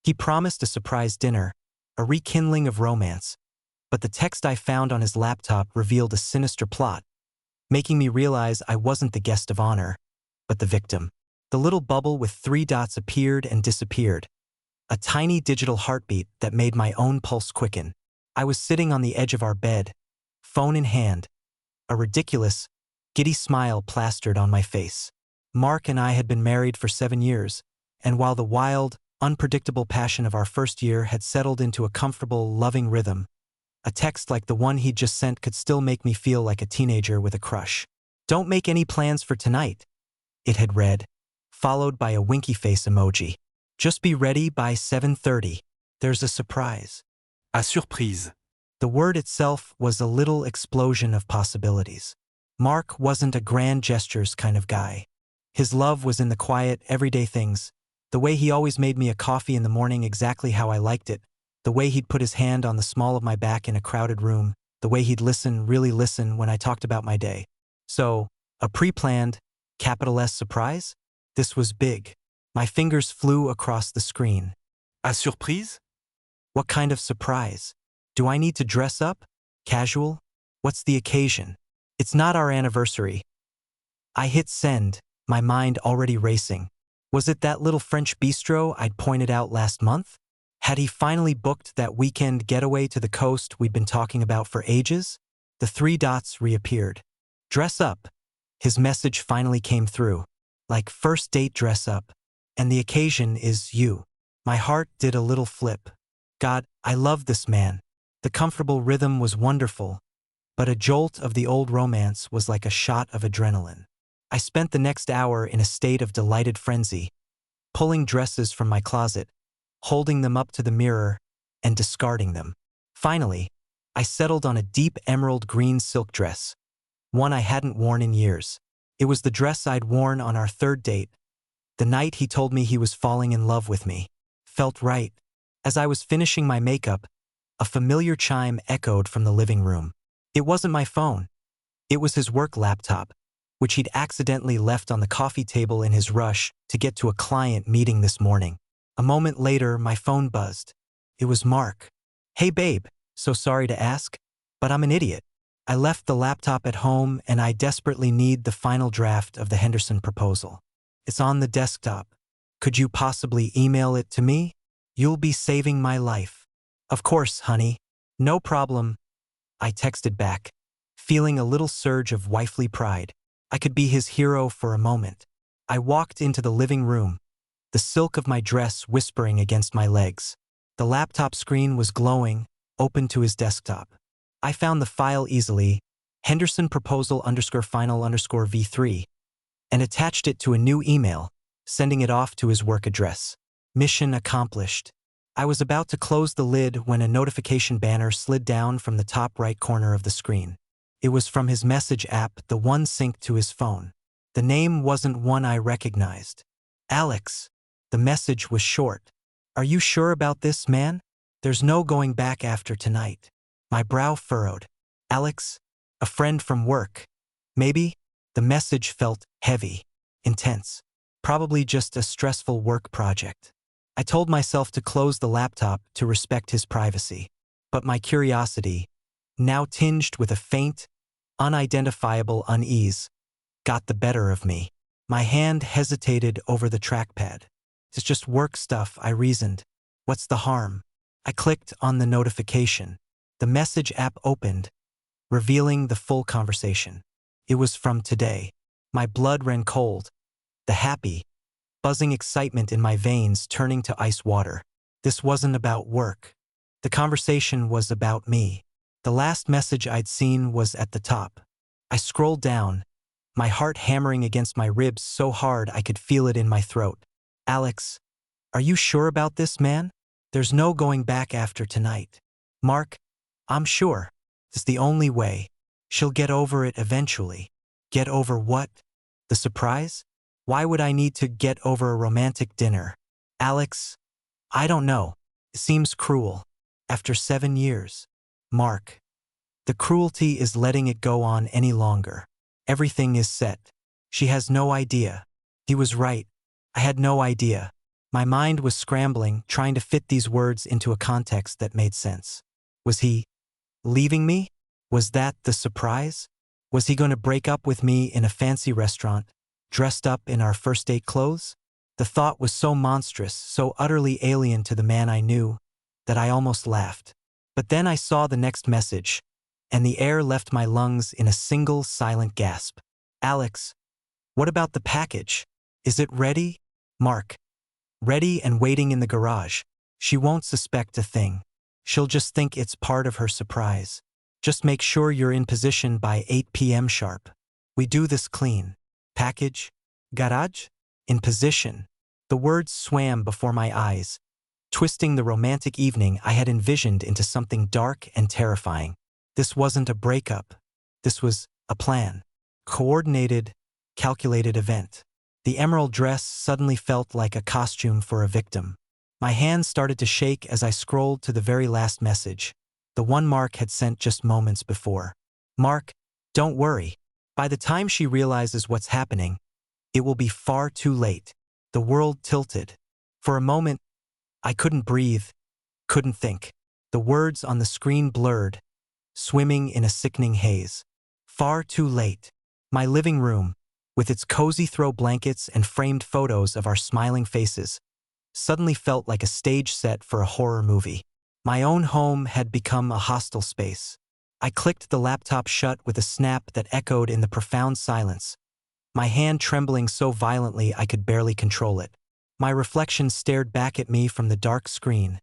He promised a surprise dinner, a rekindling of romance, but the text I found on his laptop revealed a sinister plot, making me realize I wasn't the guest of honor, but the victim. The little bubble with 3 dots appeared and disappeared, a tiny digital heartbeat that made my own pulse quicken. I was sitting on the edge of our bed, phone in hand, a ridiculous, giddy smile plastered on my face. Mark and I had been married for 7 years, and while the wild, unpredictable passion of our first year had settled into a comfortable, loving rhythm, a text like the one he'd just sent could still make me feel like a teenager with a crush. "Don't make any plans for tonight," it had read, followed by a winky face emoji. "Just be ready by 7:30. There's a surprise." À surprise. The word itself was a little explosion of possibilities. Mark wasn't a grand gestures kind of guy. His love was in the quiet, everyday things, the way he always made me a coffee in the morning exactly how I liked it, the way he'd put his hand on the small of my back in a crowded room, the way he'd listen, really listen when I talked about my day. So, a pre-planned, capital S surprise? This was big. My fingers flew across the screen. À surprise? What kind of surprise? Do I need to dress up? Casual? What's the occasion? It's not our anniversary. I hit send, my mind already racing. Was it that little French bistro I'd pointed out last month? Had he finally booked that weekend getaway to the coast we'd been talking about for ages? The 3 dots reappeared. Dress up. His message finally came through. Like first date dress up. And the occasion is you. My heart did a little flip. God, I love this man. The comfortable rhythm was wonderful, but a jolt of the old romance was like a shot of adrenaline. I spent the next hour in a state of delighted frenzy, pulling dresses from my closet, holding them up to the mirror, and discarding them. Finally, I settled on a deep emerald green silk dress, one I hadn't worn in years. It was the dress I'd worn on our 3rd date, the night he told me he was falling in love with me. Felt right. As I was finishing my makeup, a familiar chime echoed from the living room. It wasn't my phone. It was his work laptop, which he'd accidentally left on the coffee table in his rush to get to a client meeting this morning. A moment later, my phone buzzed. It was Mark. "Hey babe, so sorry to ask, but I'm an idiot. I left the laptop at home and I desperately need the final draft of the Henderson proposal. It's on the desktop. Could you possibly email it to me? You'll be saving my life." "Of course, honey. No problem," I texted back, feeling a little surge of wifely pride. I could be his hero for a moment. I walked into the living room, the silk of my dress whispering against my legs. The laptop screen was glowing, open to his desktop. I found the file easily, Henderson proposal _final _V3, and attached it to a new email, sending it off to his work address. Mission accomplished. I was about to close the lid when a notification banner slid down from the top right corner of the screen. It was from his message app, the one synced to his phone. The name wasn't one I recognized. "Alex." The message was short. "Are you sure about this, man? There's no going back after tonight." My brow furrowed. "Alex? A friend from work? Maybe?" The message felt heavy, intense. Probably just a stressful work project. I told myself to close the laptop to respect his privacy. But my curiosity, now tinged with a faint, unidentifiable unease, got the better of me. My hand hesitated over the trackpad. "It's just work stuff," I reasoned. "What's the harm?" I clicked on the notification. The message app opened, revealing the full conversation. It was from today. My blood ran cold, the happy, buzzing excitement in my veins turning to ice water. This wasn't about work. The conversation was about me. The last message I'd seen was at the top. I scrolled down, my heart hammering against my ribs so hard I could feel it in my throat. "Alex, are you sure about this, man? There's no going back after tonight." "Mark, I'm sure. It's the only way. She'll get over it eventually." Get over what? The surprise? Why would I need to get over a romantic dinner? "Alex, I don't know. It seems cruel. After 7 years. Mark. The cruelty is letting it go on any longer. Everything is set. She has no idea." He was right. I had no idea. My mind was scrambling, trying to fit these words into a context that made sense. Was he leaving me? Was that the surprise? Was he going to break up with me in a fancy restaurant, dressed up in our first date clothes? The thought was so monstrous, so utterly alien to the man I knew, that I almost laughed. But then I saw the next message, and the air left my lungs in a single silent gasp. Alex, what about the package? Is it ready? Mark. Ready and waiting in the garage. She won't suspect a thing. She'll just think it's part of her surprise. Just make sure you're in position by 8 p.m. sharp. We do this clean. Package? Garage? In position. The words swam before my eyes, twisting the romantic evening I had envisioned into something dark and terrifying. This wasn't a breakup. This was a plan. Coordinated, calculated event. The emerald dress suddenly felt like a costume for a victim. My hands started to shake as I scrolled to the very last message, the one Mark had sent just moments before. Mark, don't worry. By the time she realizes what's happening, it will be far too late. The world tilted. For a moment, I couldn't breathe, couldn't think. The words on the screen blurred, swimming in a sickening haze. Far too late. My living room, with its cozy throw blankets and framed photos of our smiling faces, suddenly felt like a stage set for a horror movie. My own home had become a hostile space. I clicked the laptop shut with a snap that echoed in the profound silence, my hand trembling so violently I could barely control it. My reflection stared back at me from the dark screen,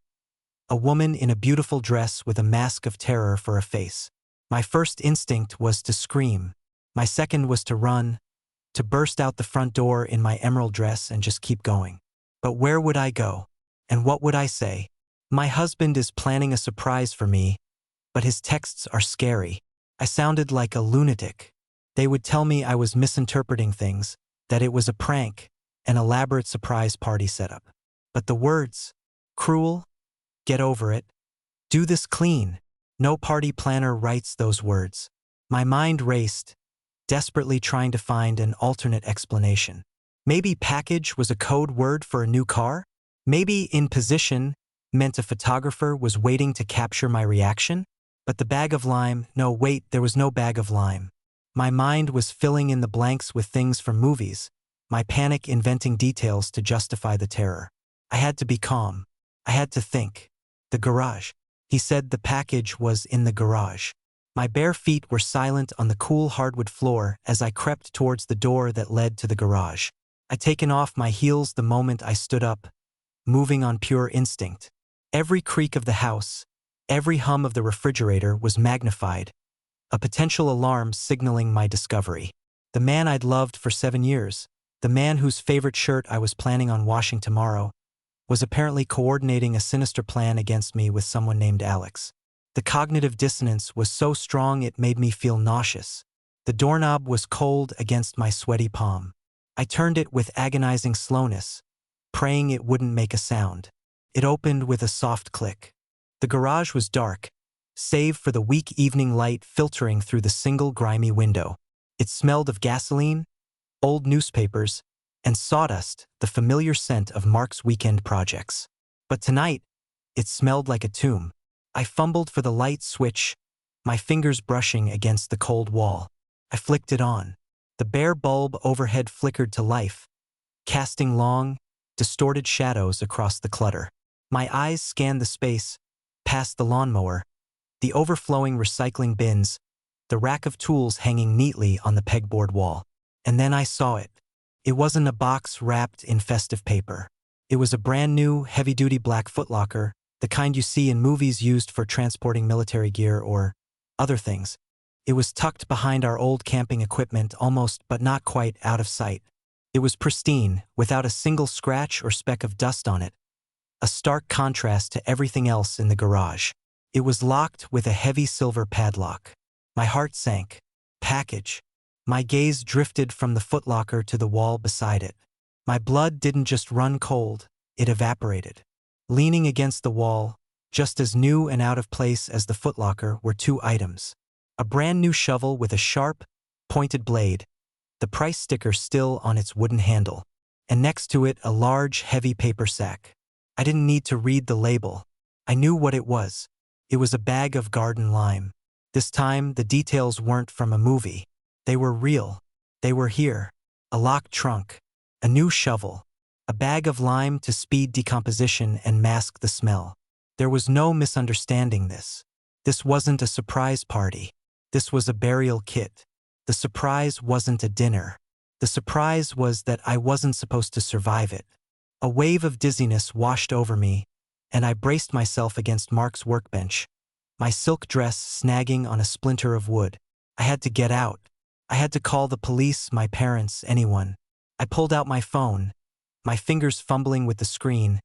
a woman in a beautiful dress with a mask of terror for a face. My first instinct was to scream. My second was to run, to burst out the front door in my emerald dress and just keep going. But where would I go? And what would I say? My husband is planning a surprise for me, but his texts are scary. I sounded like a lunatic. They would tell me I was misinterpreting things, that it was a prank, an elaborate surprise party setup. But the words, cruel, get over it, do this clean. No party planner writes those words. My mind raced, desperately trying to find an alternate explanation. Maybe package was a code word for a new car? Maybe in position meant a photographer was waiting to capture my reaction? But the bag of lime, no wait, there was no bag of lime. My mind was filling in the blanks with things from movies, my panic inventing details to justify the terror. I had to be calm. I had to think. The garage. He said the package was in the garage. My bare feet were silent on the cool hardwood floor as I crept towards the door that led to the garage. I'd taken off my heels the moment I stood up, moving on pure instinct. Every creak of the house, every hum of the refrigerator was magnified, a potential alarm signaling my discovery. The man I'd loved for 7 years, the man whose favorite shirt I was planning on washing tomorrow, was apparently coordinating a sinister plan against me with someone named Alex. The cognitive dissonance was so strong it made me feel nauseous. The doorknob was cold against my sweaty palm. I turned it with agonizing slowness, praying it wouldn't make a sound. It opened with a soft click. The garage was dark, save for the weak evening light filtering through the single grimy window. It smelled of gasoline, old newspapers, and sawdust, the familiar scent of Mark's weekend projects. But tonight, it smelled like a tomb. I fumbled for the light switch, my fingers brushing against the cold wall. I flicked it on. The bare bulb overhead flickered to life, casting long, distorted shadows across the clutter. My eyes scanned the space, past the lawnmower, the overflowing recycling bins, the rack of tools hanging neatly on the pegboard wall. And then I saw it. It wasn't a box wrapped in festive paper. It was a brand new, heavy-duty black footlocker, the kind you see in movies used for transporting military gear or other things. It was tucked behind our old camping equipment, almost but not quite out of sight. It was pristine, without a single scratch or speck of dust on it, a stark contrast to everything else in the garage. It was locked with a heavy silver padlock. My heart sank. Package. My gaze drifted from the footlocker to the wall beside it. My blood didn't just run cold, it evaporated. Leaning against the wall, just as new and out of place as the footlocker, were 2 items. A brand new shovel with a sharp, pointed blade, the price sticker still on its wooden handle, and next to it a large, heavy paper sack. I didn't need to read the label. I knew what it was. It was a bag of garden lime. This time, the details weren't from a movie. They were real. They were here. A locked trunk, a new shovel, a bag of lime to speed decomposition and mask the smell. There was no misunderstanding this. This wasn't a surprise party. This was a burial kit. The surprise wasn't a dinner. The surprise was that I wasn't supposed to survive it. A wave of dizziness washed over me, and I braced myself against Mark's workbench, my silk dress snagging on a splinter of wood. I had to get out. I had to call the police, my parents, anyone. I pulled out my phone, my fingers fumbling with the screen,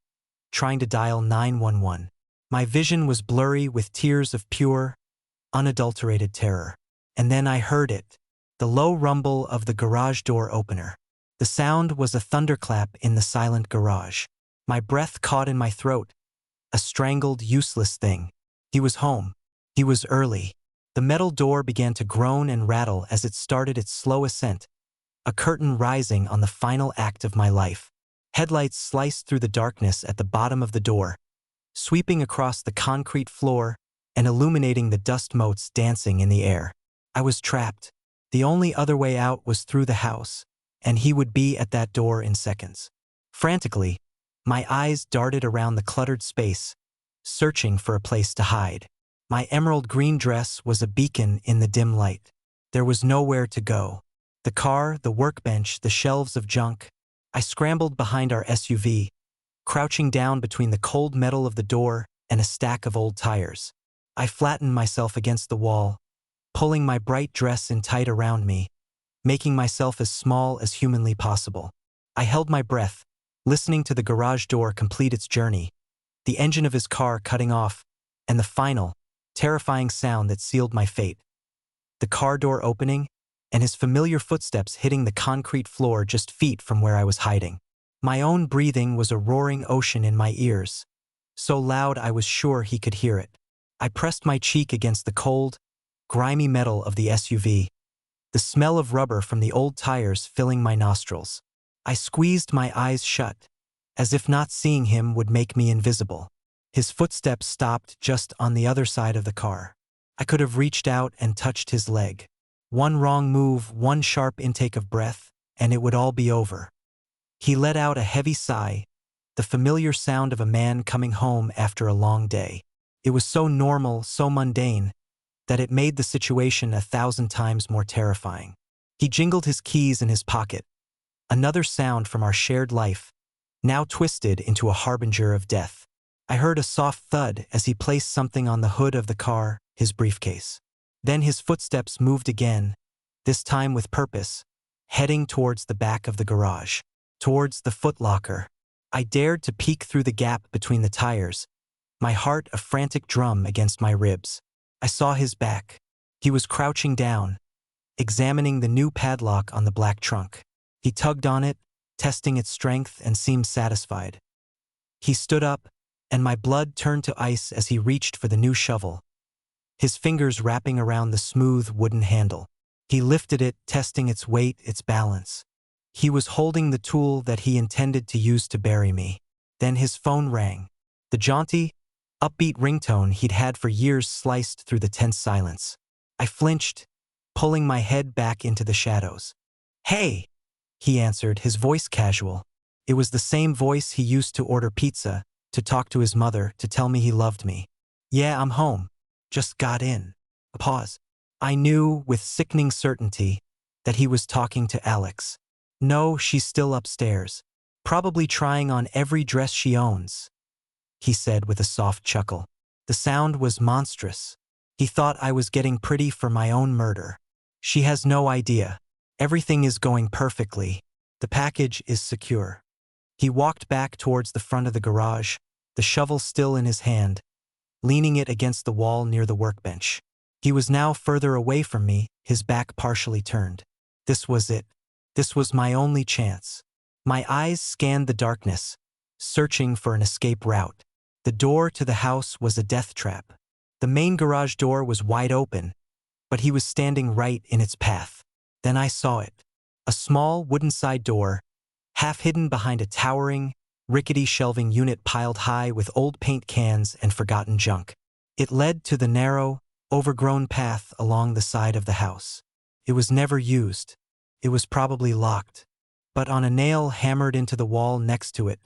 trying to dial 911. My vision was blurry with tears of pure, unadulterated terror. And then I heard it, the low rumble of the garage door opener. The sound was a thunderclap in the silent garage. My breath caught in my throat, a strangled, useless thing. He was home. He was early. The metal door began to groan and rattle as it started its slow ascent, a curtain rising on the final act of my life. Headlights sliced through the darkness at the bottom of the door, sweeping across the concrete floor and illuminating the dust motes dancing in the air. I was trapped. The only other way out was through the house, and he would be at that door in seconds. Frantically, my eyes darted around the cluttered space, searching for a place to hide. My emerald green dress was a beacon in the dim light. There was nowhere to go. The car, the workbench, the shelves of junk. I scrambled behind our SUV, crouching down between the cold metal of the door and a stack of old tires. I flattened myself against the wall, pulling my bright dress in tight around me, making myself as small as humanly possible. I held my breath, listening to the garage door complete its journey, the engine of his car cutting off, and the final, terrifying sound that sealed my fate. The car door opening, and his familiar footsteps hitting the concrete floor just feet from where I was hiding. My own breathing was a roaring ocean in my ears, so loud I was sure he could hear it. I pressed my cheek against the cold, grimy metal of the SUV, the smell of rubber from the old tires filling my nostrils. I squeezed my eyes shut, as if not seeing him would make me invisible. His footsteps stopped just on the other side of the car. I could have reached out and touched his leg. One wrong move, one sharp intake of breath, and it would all be over. He let out a heavy sigh, the familiar sound of a man coming home after a long day. It was so normal, so mundane, that it made the situation 1,000 times more terrifying. He jingled his keys in his pocket, another sound from our shared life, now twisted into a harbinger of death. I heard a soft thud as he placed something on the hood of the car, his briefcase. Then his footsteps moved again, this time with purpose, heading towards the back of the garage, towards the footlocker. I dared to peek through the gap between the tires, my heart a frantic drum against my ribs. I saw his back. He was crouching down, examining the new padlock on the black trunk. He tugged on it, testing its strength, and seemed satisfied. He stood up, and my blood turned to ice as he reached for the new shovel, his fingers wrapping around the smooth wooden handle. He lifted it, testing its weight, its balance. He was holding the tool that he intended to use to bury me. Then his phone rang. The jaunty, upbeat ringtone he'd had for years sliced through the tense silence. I flinched, pulling my head back into the shadows. "Hey," he answered, his voice casual. It was the same voice he used to order pizza, to talk to his mother, to tell me he loved me. "Yeah, I'm home. Just got in." A pause. I knew, with sickening certainty, that he was talking to Alex. "No, she's still upstairs, probably trying on every dress she owns," he said with a soft chuckle. The sound was monstrous. He thought I was getting pretty for my own murder. "She has no idea. Everything is going perfectly. The package is secure." He walked back towards the front of the garage, the shovel still in his hand, leaning it against the wall near the workbench. He was now further away from me, his back partially turned. This was it. This was my only chance. My eyes scanned the darkness, searching for an escape route. The door to the house was a death trap. The main garage door was wide open, but he was standing right in its path. Then I saw it. A small wooden side door, half hidden behind a towering, rickety shelving unit piled high with old paint cans and forgotten junk. It led to the narrow, overgrown path along the side of the house. It was never used. It was probably locked. But on a nail hammered into the wall next to it,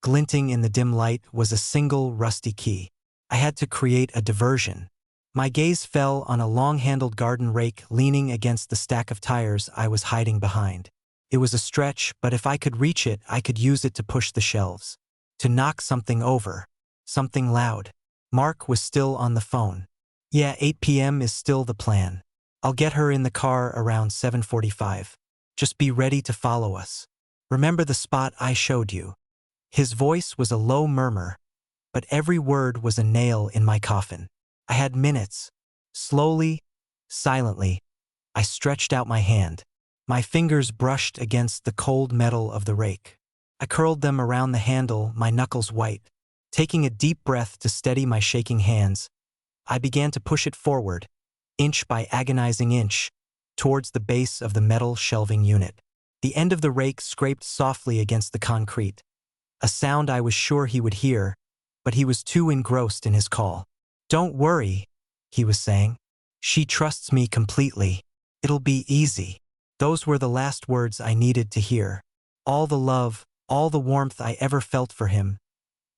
glinting in the dim light, was a single rusty key. I had to create a diversion. My gaze fell on a long-handled garden rake leaning against the stack of tires I was hiding behind. It was a stretch, but if I could reach it, I could use it to push the shelves. To knock something over. Something loud. Mark was still on the phone. Yeah, 8 p.m. is still the plan. I'll get her in the car around 7:45. Just be ready to follow us. Remember the spot I showed you? His voice was a low murmur, but every word was a nail in my coffin. I had minutes. Slowly, silently, I stretched out my hand. My fingers brushed against the cold metal of the rake. I curled them around the handle, my knuckles white. Taking a deep breath to steady my shaking hands, I began to push it forward, inch by agonizing inch, towards the base of the metal shelving unit. The end of the rake scraped softly against the concrete, a sound I was sure he would hear, but he was too engrossed in his call. "Don't worry," he was saying. "She trusts me completely. It'll be easy." Those were the last words I needed to hear. All the love, all the warmth I ever felt for him,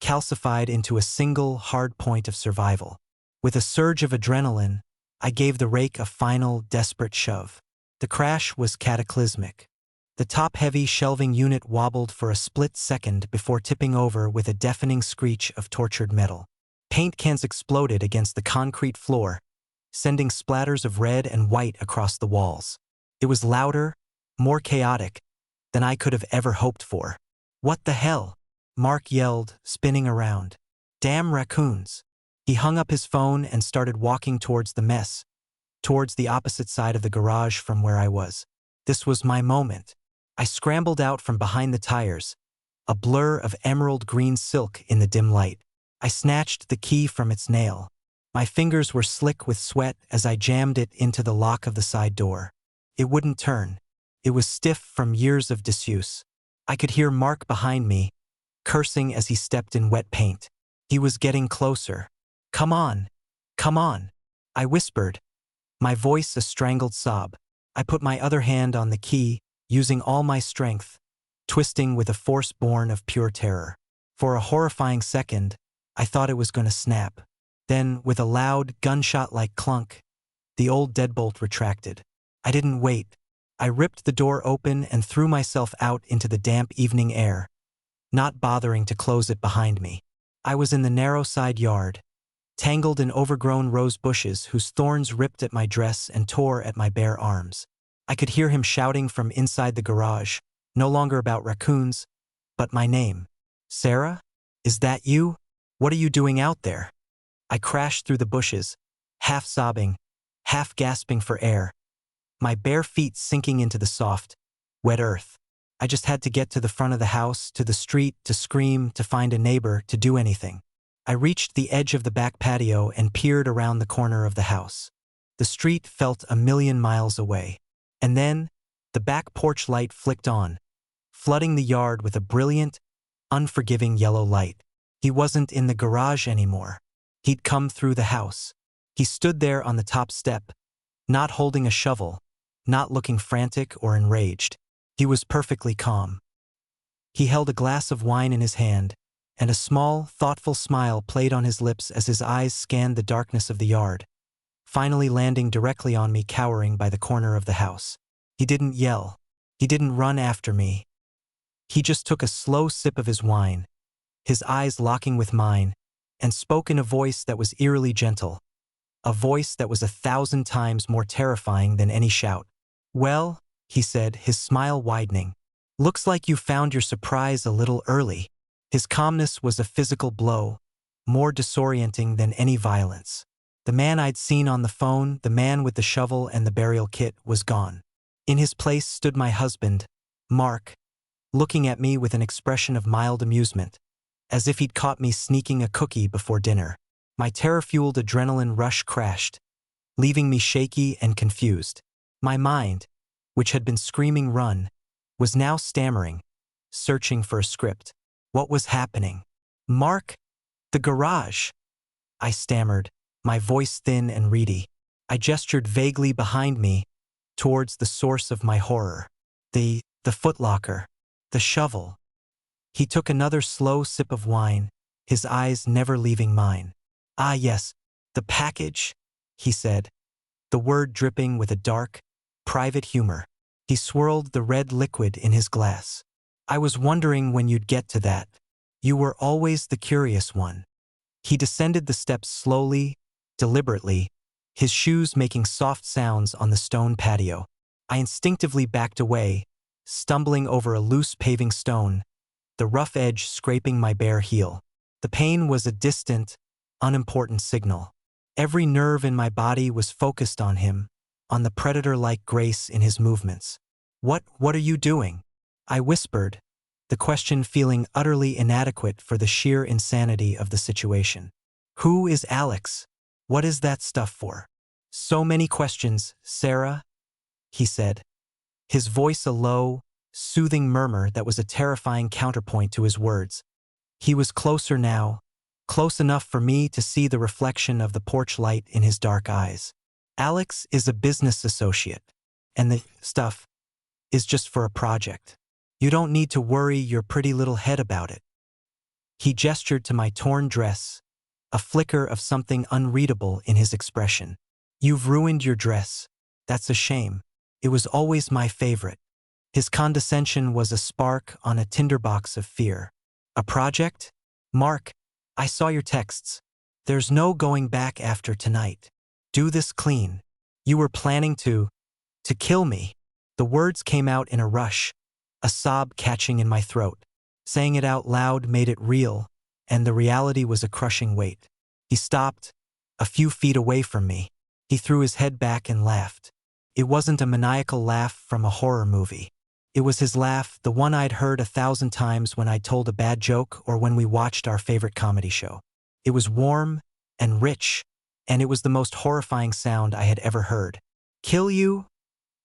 calcified into a single hard point of survival. With a surge of adrenaline, I gave the rake a final, desperate shove. The crash was cataclysmic. The top-heavy shelving unit wobbled for a split second before tipping over with a deafening screech of tortured metal. Paint cans exploded against the concrete floor, sending splatters of red and white across the walls. It was louder, more chaotic than I could have ever hoped for. "What the hell?" Mark yelled, spinning around. "Damn raccoons." He hung up his phone and started walking towards the mess, towards the opposite side of the garage from where I was. This was my moment. I scrambled out from behind the tires, a blur of emerald green silk in the dim light. I snatched the key from its nail. My fingers were slick with sweat as I jammed it into the lock of the side door. It wouldn't turn. It was stiff from years of disuse. I could hear Mark behind me, cursing as he stepped in wet paint. He was getting closer. "Come on. Come on," I whispered, my voice a strangled sob. I put my other hand on the key, using all my strength, twisting with a force born of pure terror. For a horrifying second, I thought it was going to snap. Then, with a loud, gunshot-like clunk, the old deadbolt retracted. I didn't wait. I ripped the door open and threw myself out into the damp evening air, not bothering to close it behind me. I was in the narrow side yard, tangled in overgrown rose bushes whose thorns ripped at my dress and tore at my bare arms. I could hear him shouting from inside the garage, no longer about raccoons, but my name. "Sarah? Is that you? What are you doing out there?" I crashed through the bushes, half sobbing, half gasping for air, my bare feet sinking into the soft, wet earth. I just had to get to the front of the house, to the street, to scream, to find a neighbor, to do anything. I reached the edge of the back patio and peered around the corner of the house. The street felt a million miles away. And then, the back porch light flicked on, flooding the yard with a brilliant, unforgiving yellow light. He wasn't in the garage anymore. He'd come through the house. He stood there on the top step, not holding a shovel, not looking frantic or enraged. He was perfectly calm. He held a glass of wine in his hand, and a small, thoughtful smile played on his lips as his eyes scanned the darkness of the yard, finally landing directly on me cowering by the corner of the house. He didn't yell. He didn't run after me. He just took a slow sip of his wine, his eyes locking with mine, and spoke in a voice that was eerily gentle, a voice that was 1,000 times more terrifying than any shout. "Well," he said, his smile widening, "looks like you found your surprise a little early." His calmness was a physical blow, more disorienting than any violence. The man I'd seen on the phone, the man with the shovel and the burial kit, was gone. In his place stood my husband, Mark, looking at me with an expression of mild amusement, as if he'd caught me sneaking a cookie before dinner. My terror-fueled adrenaline rush crashed, leaving me shaky and confused. My mind, which had been screaming run, was now stammering, searching for a script. What was happening? Mark, the garage. I stammered, my voice thin and reedy. I gestured vaguely behind me, towards the source of my horror. The footlocker. The shovel. He took another slow sip of wine, his eyes never leaving mine. Ah yes, the package, he said, the word dripping with a dark, private humor. He swirled the red liquid in his glass. I was wondering when you'd get to that. You were always the curious one. He descended the steps slowly, deliberately, his shoes making soft sounds on the stone patio. I instinctively backed away, stumbling over a loose paving stone, the rough edge scraping my bare heel. The pain was a distant, unimportant signal. Every nerve in my body was focused on him, on the predator-like grace in his movements. What are you doing? I whispered, the question feeling utterly inadequate for the sheer insanity of the situation. Who is Alex? What is that stuff for? So many questions, Sarah, he said, his voice a low, soothing murmur that was a terrifying counterpoint to his words. He was closer now, close enough for me to see the reflection of the porch light in his dark eyes. Alex is a business associate, and the stuff is just for a project. You don't need to worry your pretty little head about it. He gestured to my torn dress, a flicker of something unreadable in his expression. You've ruined your dress. That's a shame. It was always my favorite. His condescension was a spark on a tinderbox of fear. A project? Mark, I saw your texts. There's no going back after tonight. Do this clean. You were planning to kill me. The words came out in a rush, a sob catching in my throat. Saying it out loud made it real, and the reality was a crushing weight. He stopped, a few feet away from me. He threw his head back and laughed. It wasn't a maniacal laugh from a horror movie. It was his laugh, the one I'd heard 1,000 times when I'd told a bad joke or when we watched our favorite comedy show. It was warm and rich, and it was the most horrifying sound I had ever heard. Kill you?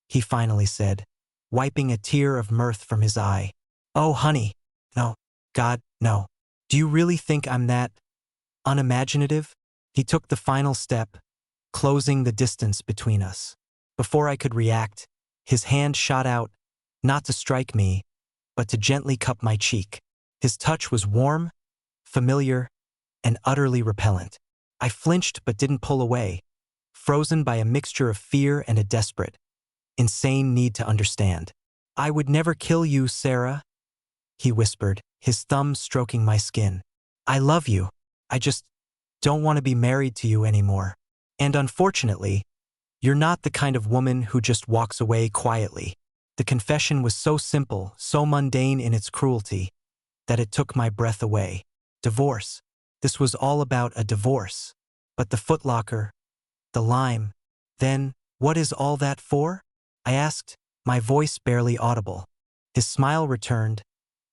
He finally said, wiping a tear of mirth from his eye. Oh, honey. No. God, no. Do you really think I'm that unimaginative? He took the final step, closing the distance between us. Before I could react, his hand shot out, not to strike me, but to gently cup my cheek. His touch was warm, familiar, and utterly repellent. I flinched but didn't pull away, frozen by a mixture of fear and a desperate, insane need to understand. I would never kill you, Sarah, he whispered, his thumb stroking my skin. I love you. I just don't want to be married to you anymore. And unfortunately, you're not the kind of woman who just walks away quietly. The confession was so simple, so mundane in its cruelty, that it took my breath away. Divorce. This was all about a divorce. But the footlocker, the lime, then, what is all that for? I asked, my voice barely audible. His smile returned,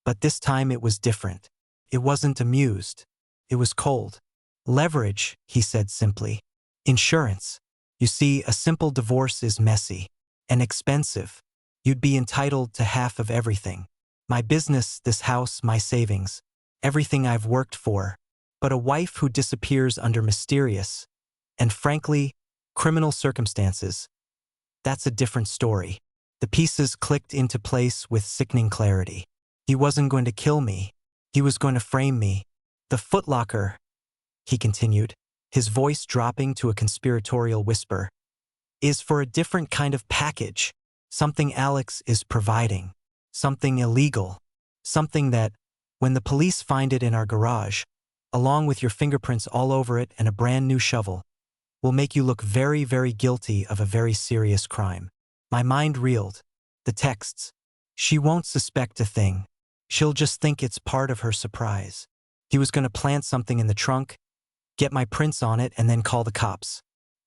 but this time it was different. It wasn't amused. It was cold. Leverage, he said simply. Insurance. You see, a simple divorce is messy and expensive. You'd be entitled to half of everything. My business, this house, my savings, everything I've worked for. But a wife who disappears under mysterious and, frankly, criminal circumstances, that's a different story. The pieces clicked into place with sickening clarity. He wasn't going to kill me. He was going to frame me. The footlocker, he continued, his voice dropping to a conspiratorial whisper, is for a different kind of package. Something Alex is providing. Something illegal. Something that, when the police find it in our garage, along with your fingerprints all over it and a brand new shovel, will make you look very, very guilty of a very serious crime. My mind reeled. The texts. She won't suspect a thing. She'll just think it's part of her surprise. He was going to plant something in the trunk, get my prints on it, and then call the cops.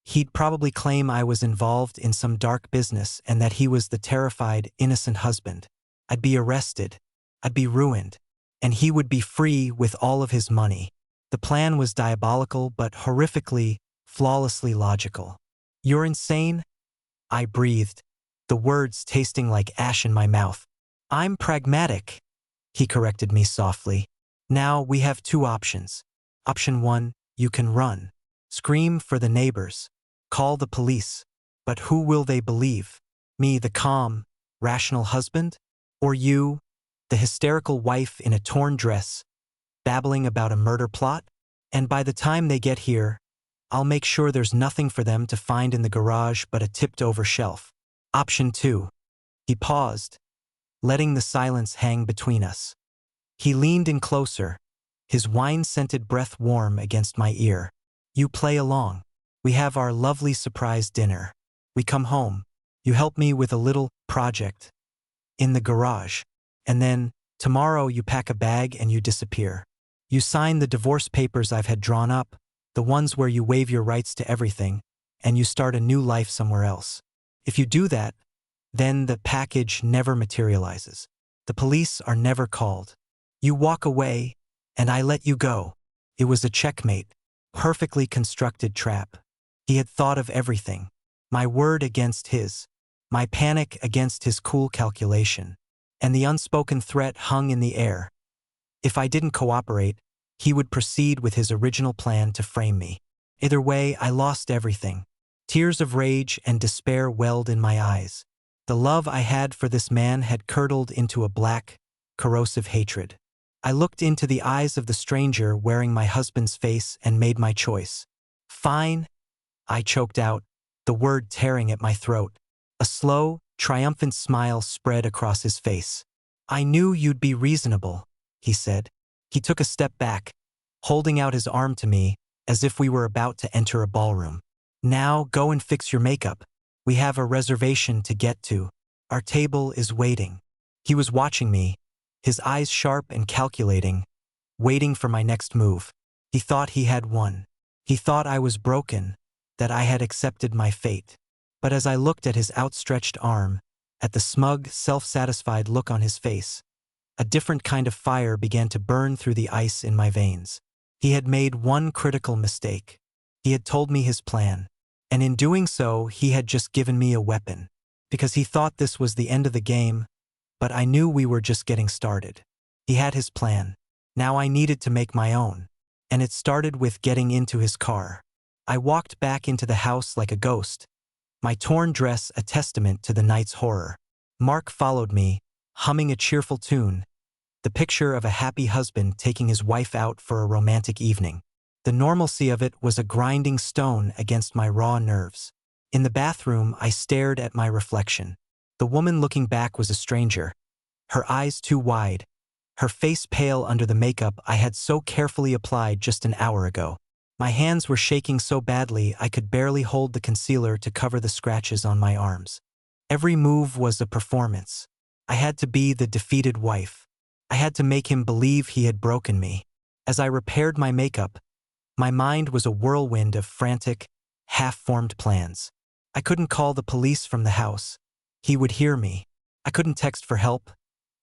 He'd probably claim I was involved in some dark business and that he was the terrified, innocent husband. I'd be arrested. I'd be ruined. And he would be free with all of his money. The plan was diabolical but horrifically, flawlessly logical. You're insane? I breathed, the words tasting like ash in my mouth. I'm pragmatic. he corrected me softly. Now we have two options. Option 1, you can run. Scream for the neighbors. Call the police. But who will they believe? Me, the calm, rational husband? Or you, the hysterical wife in a torn dress, babbling about a murder plot? And by the time they get here, I'll make sure there's nothing for them to find in the garage but a tipped-over shelf. Option 2. He paused, letting the silence hang between us. He leaned in closer, his wine-scented breath warm against my ear. You play along. We have our lovely surprise dinner. We come home. You help me with a little project in the garage. And then, tomorrow you pack a bag and you disappear. You sign the divorce papers I've had drawn up, the ones where you waive your rights to everything, and you start a new life somewhere else. If you do that, then the package never materializes. The police are never called. You walk away, and I let you go. It was a checkmate, perfectly constructed trap. He had thought of everything. My word against his, my panic against his cool calculation, and the unspoken threat hung in the air. If I didn't cooperate, he would proceed with his original plan to frame me. Either way, I lost everything. Tears of rage and despair welled in my eyes. The love I had for this man had curdled into a black, corrosive hatred. I looked into the eyes of the stranger wearing my husband's face and made my choice. Fine, I choked out, the word tearing at my throat. A slow, triumphant smile spread across his face. I knew you'd be reasonable, he said. He took a step back, holding out his arm to me as if we were about to enter a ballroom. Now go and fix your makeup. We have a reservation to get to. Our table is waiting. He was watching me, his eyes sharp and calculating, waiting for my next move. He thought he had won. He thought I was broken, that I had accepted my fate. But as I looked at his outstretched arm, at the smug, self-satisfied look on his face, a different kind of fire began to burn through the ice in my veins. He had made one critical mistake. He had told me his plan, and in doing so, he had just given me a weapon, because he thought this was the end of the game, but I knew we were just getting started. He had his plan. Now I needed to make my own, and it started with getting into his car. I walked back into the house like a ghost, my torn dress a testament to the night's horror. Mark followed me, humming a cheerful tune, the picture of a happy husband taking his wife out for a romantic evening. The normalcy of it was a grinding stone against my raw nerves. In the bathroom, I stared at my reflection. The woman looking back was a stranger, her eyes too wide, her face pale under the makeup I had so carefully applied just an hour ago. My hands were shaking so badly I could barely hold the concealer to cover the scratches on my arms. Every move was a performance. I had to be the defeated wife. I had to make him believe he had broken me. As I repaired my makeup, my mind was a whirlwind of frantic, half-formed plans. I couldn't call the police from the house. He would hear me. I couldn't text for help.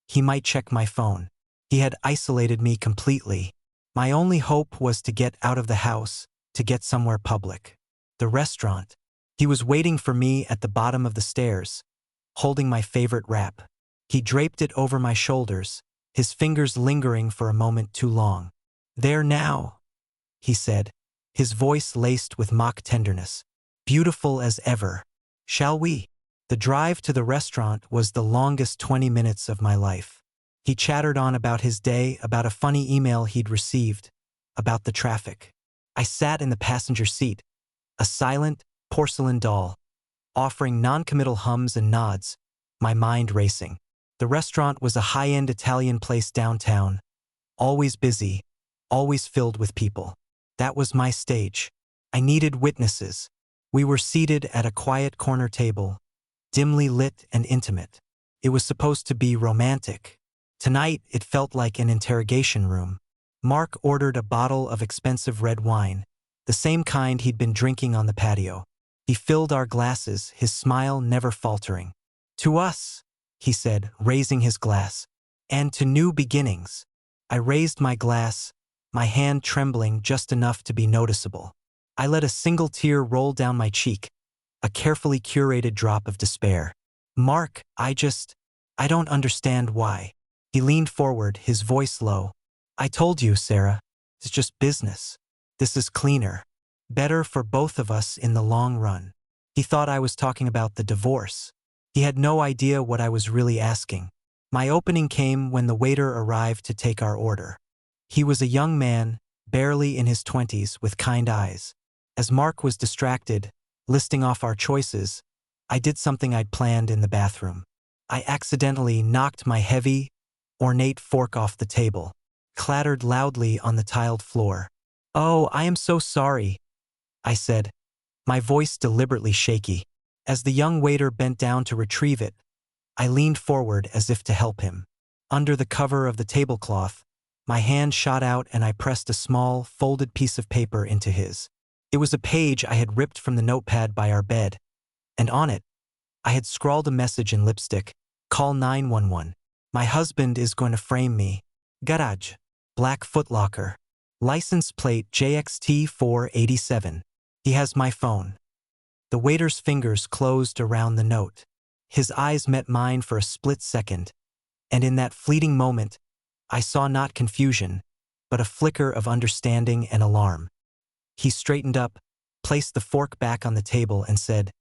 He might check my phone. He had isolated me completely. My only hope was to get out of the house, to get somewhere public. The restaurant. He was waiting for me at the bottom of the stairs, holding my favorite wrap. He draped it over my shoulders, his fingers lingering for a moment too long. There now, he said, his voice laced with mock tenderness. Beautiful as ever. Shall we? The drive to the restaurant was the longest 20 minutes of my life. He chattered on about his day, about a funny email he'd received, about the traffic. I sat in the passenger seat, a silent, porcelain doll, offering non-committal hums and nods, my mind racing. The restaurant was a high-end Italian place downtown, always busy, always filled with people. That was my stage. I needed witnesses. We were seated at a quiet corner table, dimly lit and intimate. It was supposed to be romantic. Tonight, it felt like an interrogation room. Mark ordered a bottle of expensive red wine, the same kind he'd been drinking on the patio. He filled our glasses, his smile never faltering. To us, he said, raising his glass, and to new beginnings. I raised my glass, my hand trembling just enough to be noticeable. I let a single tear roll down my cheek, a carefully curated drop of despair. Mark, I don't understand why. He leaned forward, his voice low. I told you, Sarah. It's just business. This is cleaner. Better for both of us in the long run. He thought I was talking about the divorce. He had no idea what I was really asking. My opening came when the waiter arrived to take our order. He was a young man, barely in his 20s, with kind eyes. As Mark was distracted, listing off our choices, I did something I'd planned in the bathroom. I accidentally knocked my heavy, ornate fork off the table, clattered loudly on the tiled floor. "Oh, I am so sorry," I said, my voice deliberately shaky. As the young waiter bent down to retrieve it, I leaned forward as if to help him. Under the cover of the tablecloth, my hand shot out and I pressed a small, folded piece of paper into his. It was a page I had ripped from the notepad by our bed, and on it, I had scrawled a message in lipstick: "Call 911. My husband is going to frame me. Garage. Black Footlocker. License plate JXT487. He has my phone." The waiter's fingers closed around the note. His eyes met mine for a split second, and in that fleeting moment, I saw not confusion, but a flicker of understanding and alarm. He straightened up, placed the fork back on the table, and said,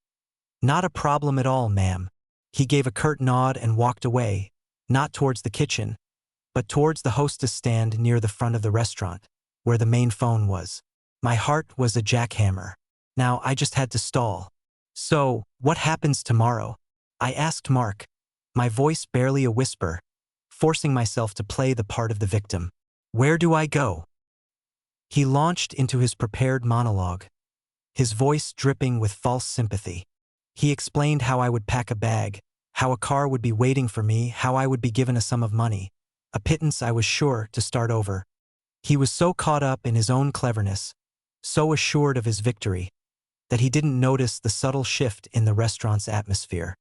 "Not a problem at all, ma'am." He gave a curt nod and walked away, not towards the kitchen, but towards the hostess stand near the front of the restaurant, where the main phone was. My heart was a jackhammer. Now I just had to stall. "So, what happens tomorrow?" I asked Mark, my voice barely a whisper, forcing myself to play the part of the victim. "Where do I go?" He launched into his prepared monologue, his voice dripping with false sympathy. He explained how I would pack a bag, how a car would be waiting for me, how I would be given a sum of money, a pittance I was sure to start over. He was so caught up in his own cleverness, so assured of his victory, that he didn't notice the subtle shift in the restaurant's atmosphere.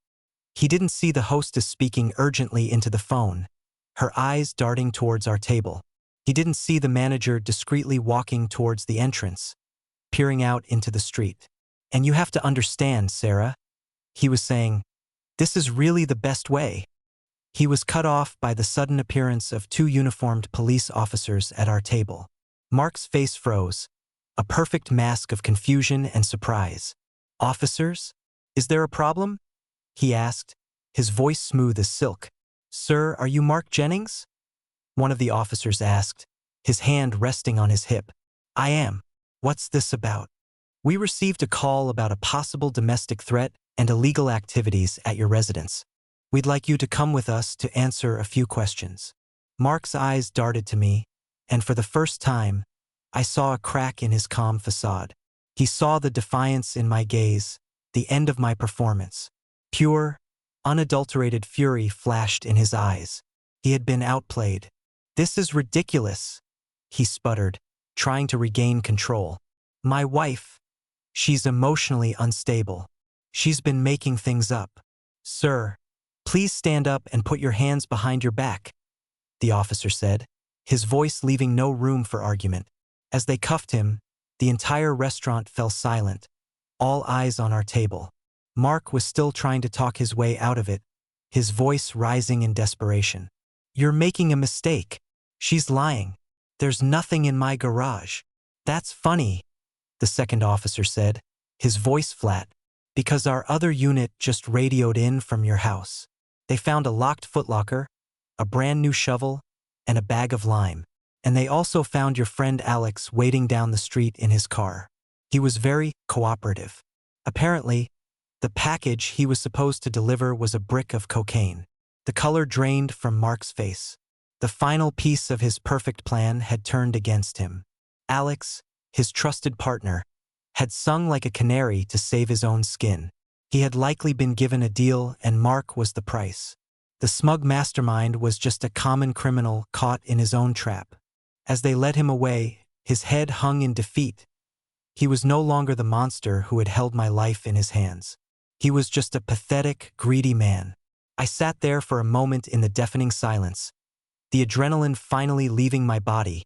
He didn't see the hostess speaking urgently into the phone, her eyes darting towards our table. He didn't see the manager discreetly walking towards the entrance, peering out into the street. "And you have to understand, Sarah," he was saying, "this is really the best way." He was cut off by the sudden appearance of two uniformed police officers at our table. Mark's face froze, a perfect mask of confusion and surprise. "Officers? Is there a problem?" he asked, his voice smooth as silk. "Sir, are you Mark Jennings?" one of the officers asked, his hand resting on his hip. "I am. What's this about?" "We received a call about a possible domestic threat and illegal activities at your residence. We'd like you to come with us to answer a few questions." Mark's eyes darted to me, and for the first time, I saw a crack in his calm facade. He saw the defiance in my gaze, the end of my performance. Pure, unadulterated fury flashed in his eyes. He had been outplayed. "This is ridiculous," he sputtered, trying to regain control. "My wife, she's emotionally unstable. She's been making things up." "Sir, please stand up and put your hands behind your back," the officer said, his voice leaving no room for argument. As they cuffed him, the entire restaurant fell silent, all eyes on our table. Mark was still trying to talk his way out of it, his voice rising in desperation. "You're making a mistake. She's lying. There's nothing in my garage." "That's funny," the second officer said, his voice flat, "because our other unit just radioed in from your house. They found a locked footlocker, a brand new shovel, and a bag of lime. And they also found your friend Alex waiting down the street in his car. He was very cooperative. Apparently, the package he was supposed to deliver was a brick of cocaine." The color drained from Mark's face. The final piece of his perfect plan had turned against him. Alex, his trusted partner, had sung like a canary to save his own skin. He had likely been given a deal, and Mark was the price. The smug mastermind was just a common criminal caught in his own trap. As they led him away, his head hung in defeat. He was no longer the monster who had held my life in his hands. He was just a pathetic, greedy man. I sat there for a moment in the deafening silence, the adrenaline finally leaving my body,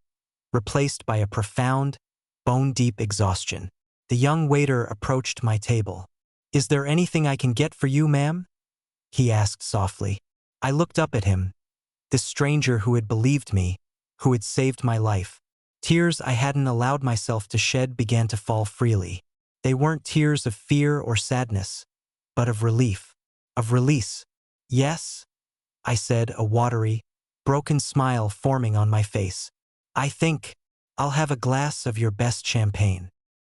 replaced by a profound, bone-deep exhaustion. The young waiter approached my table. "Is there anything I can get for you, ma'am?" he asked softly. I looked up at him, This stranger who had believed me, who had saved my life. Tears I hadn't allowed myself to shed began to fall freely. They weren't tears of fear or sadness, but of relief, of release. Yes, I said, a watery, broken smile forming on my face. I think I'll have a glass of your best champagne.